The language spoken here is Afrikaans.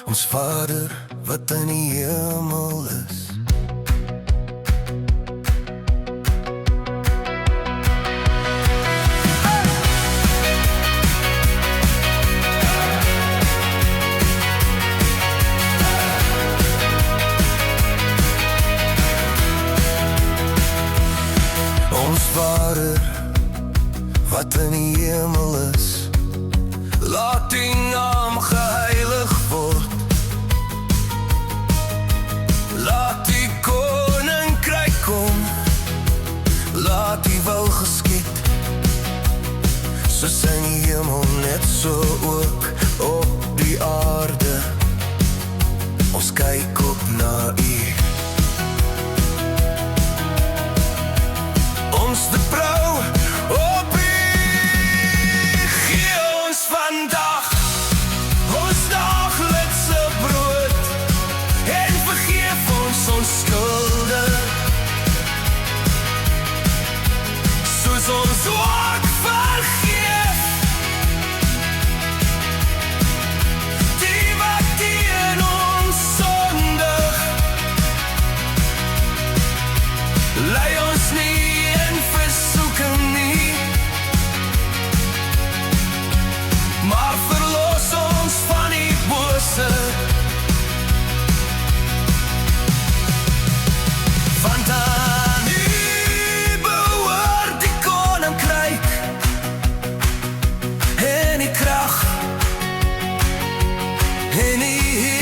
Ons Vader wat in die hemel is. Ons Vader wat in die hemel is, laat die naam geheilig word. Laat die koninkryk kom, laat die wil geskied, soos in die hemel net so ook op die aarde. Ons kyk op na U. Ons te prou op U. Gee ons vandag ons daglikse brood en vergeef ons ons skulde, soos ons ook vergeef die wat teen ons sondig. Lei ons nie in versoeking nie, maar verlos ons van die bose. Want aan U behoort die koninkryk en die krag en die